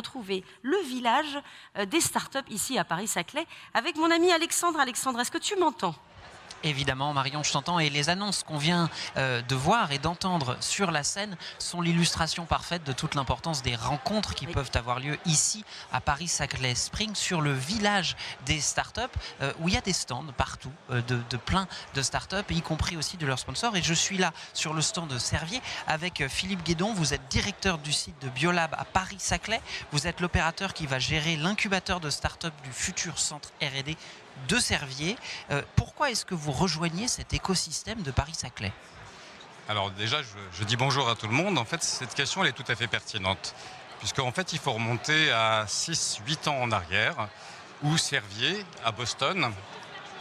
retrouver le village des startups ici à Paris-Saclay avec mon ami Alexandre. Alexandre, est-ce que tu m'entends ? Évidemment, Marion, je t'entends. Et les annonces qu'on vient de voir et d'entendre sur la scène sont l'illustration parfaite de toute l'importance des rencontres qui peuvent avoir lieu ici à Paris-Saclay Spring, sur le village des startups, où il y a des stands partout de plein de startups, y compris aussi de leurs sponsors. Et je suis là sur le stand de Servier avec Philippe Guédon. Vous êtes directeur du site de Biolab à Paris-Saclay. Vous êtes l'opérateur qui va gérer l'incubateur de startups du futur centre R&D de Servier. Pourquoi est-ce que vous rejoignez cet écosystème de Paris-Saclay ? Alors déjà, je dis bonjour à tout le monde. En fait, cette question, elle est tout à fait pertinente. Puisqu'en fait, il faut remonter à 6-8 ans en arrière, où Servier, à Boston,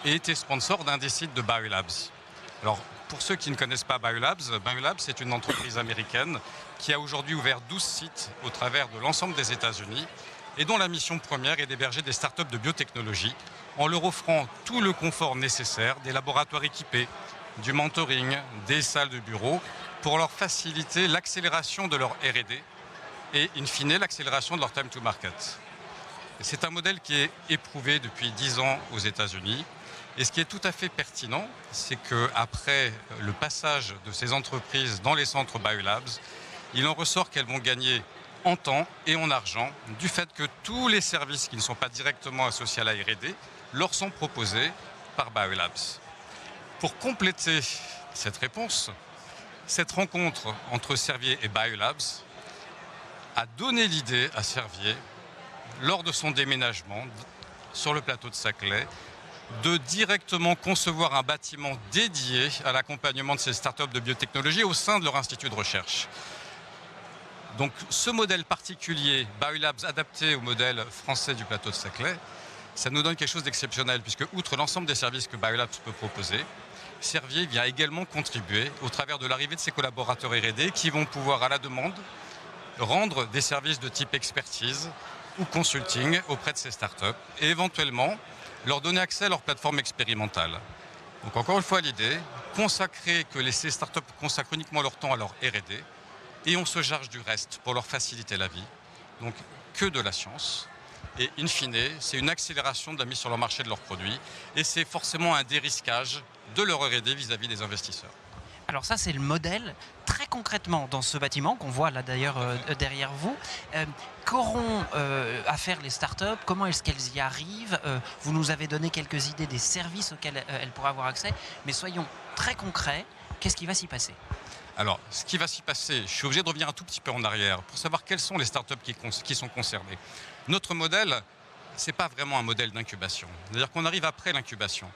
était sponsor d'un des sites de Biolabs. Alors, pour ceux qui ne connaissent pas Biolabs, c'est une entreprise américaine qui a aujourd'hui ouvert 12 sites au travers de l'ensemble des États-Unis et dont la mission première est d'héberger des startups de biotechnologie en leur offrant tout le confort nécessaire, des laboratoires équipés, du mentoring, des salles de bureau, pour leur faciliter l'accélération de leur R&D et, in fine, l'accélération de leur time to market. C'est un modèle qui est éprouvé depuis 10 ans aux États-Unis. Et ce qui est tout à fait pertinent, c'est qu'après le passage de ces entreprises dans les centres Biolabs, il en ressort qu'elles vont gagner en temps et en argent, du fait que tous les services qui ne sont pas directement associés à la R&D leur sont proposés par Biolabs. Pour compléter cette réponse, cette rencontre entre Servier et Biolabs a donné l'idée à Servier, lors de son déménagement sur le plateau de Saclay, de directement concevoir un bâtiment dédié à l'accompagnement de ces startups de biotechnologie au sein de leur institut de recherche. Donc ce modèle particulier, Biolabs adapté au modèle français du plateau de Saclay, ça nous donne quelque chose d'exceptionnel, puisque outre l'ensemble des services que Biolabs peut proposer, Servier vient également contribuer au travers de l'arrivée de ses collaborateurs R&D qui vont pouvoir, à la demande, rendre des services de type expertise ou consulting auprès de ces startups et éventuellement leur donner accès à leur plateforme expérimentale. Donc encore une fois l'idée, que ces startups consacrent uniquement leur temps à leur R&D et on se charge du reste pour leur faciliter la vie. Donc que de la science. Et in fine, c'est une accélération de la mise sur le marché de leurs produits et c'est forcément un dérisquage de leur R&D vis-à-vis des investisseurs. Alors ça, c'est le modèle. Très concrètement, dans ce bâtiment, qu'on voit là d'ailleurs derrière vous, qu'auront à faire les startups? Comment est-ce qu'elles y arrivent? Vous nous avez donné quelques idées des services auxquels elles pourraient avoir accès, mais soyons très concrets. Qu'est-ce qui va s'y passer? Alors, ce qui va s'y passer, je suis obligé de revenir un tout petit peu en arrière pour savoir quelles sont les startups qui sont concernées. Notre modèle, ce n'est pas vraiment un modèle d'incubation. C'est-à-dire qu'on arrive après l'incubation.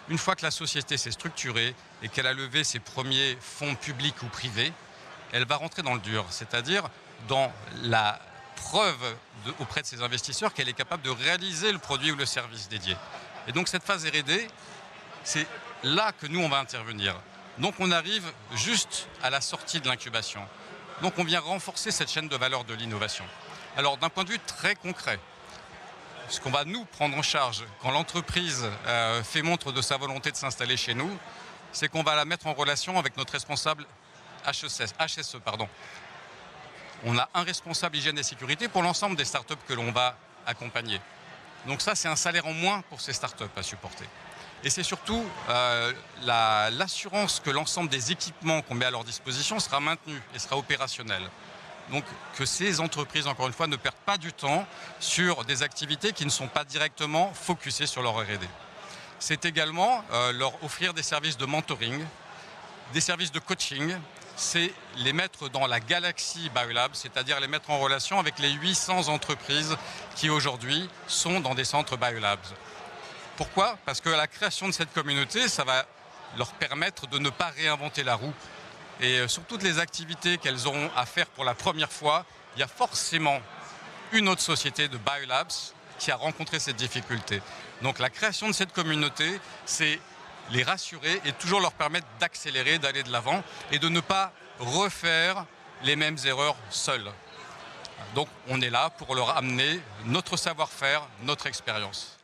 Une fois que la société s'est structurée et qu'elle a levé ses premiers fonds publics ou privés, elle va rentrer dans le dur, c'est-à-dire dans la preuve auprès de ses investisseurs qu'elle est capable de réaliser le produit ou le service dédié. Et donc cette phase R&D, c'est là que nous, on va intervenir. Donc on arrive juste à la sortie de l'incubation. Donc on vient renforcer cette chaîne de valeur de l'innovation. Alors d'un point de vue très concret, ce qu'on va nous prendre en charge quand l'entreprise fait montre de sa volonté de s'installer chez nous, c'est qu'on va la mettre en relation avec notre responsable HSE. On a un responsable hygiène et sécurité pour l'ensemble des startups que l'on va accompagner. Donc ça, c'est un salaire en moins pour ces startups à supporter. Et c'est surtout l'assurance que l'ensemble des équipements qu'on met à leur disposition sera maintenu et sera opérationnel. Donc que ces entreprises, encore une fois, ne perdent pas du temps sur des activités qui ne sont pas directement focusées sur leur R&D. C'est également leur offrir des services de mentoring, des services de coaching. C'est les mettre dans la galaxie Biolab, c'est-à-dire les mettre en relation avec les 800 entreprises qui aujourd'hui sont dans des centres Biolabs. Pourquoi? Parce que la création de cette communauté, ça va leur permettre de ne pas réinventer la roue. Et sur toutes les activités qu'elles auront à faire pour la première fois, il y a forcément une autre société de Biolabs qui a rencontré cette difficulté. Donc la création de cette communauté, c'est les rassurer et toujours leur permettre d'accélérer, d'aller de l'avant et de ne pas refaire les mêmes erreurs seuls. Donc on est là pour leur amener notre savoir-faire, notre expérience.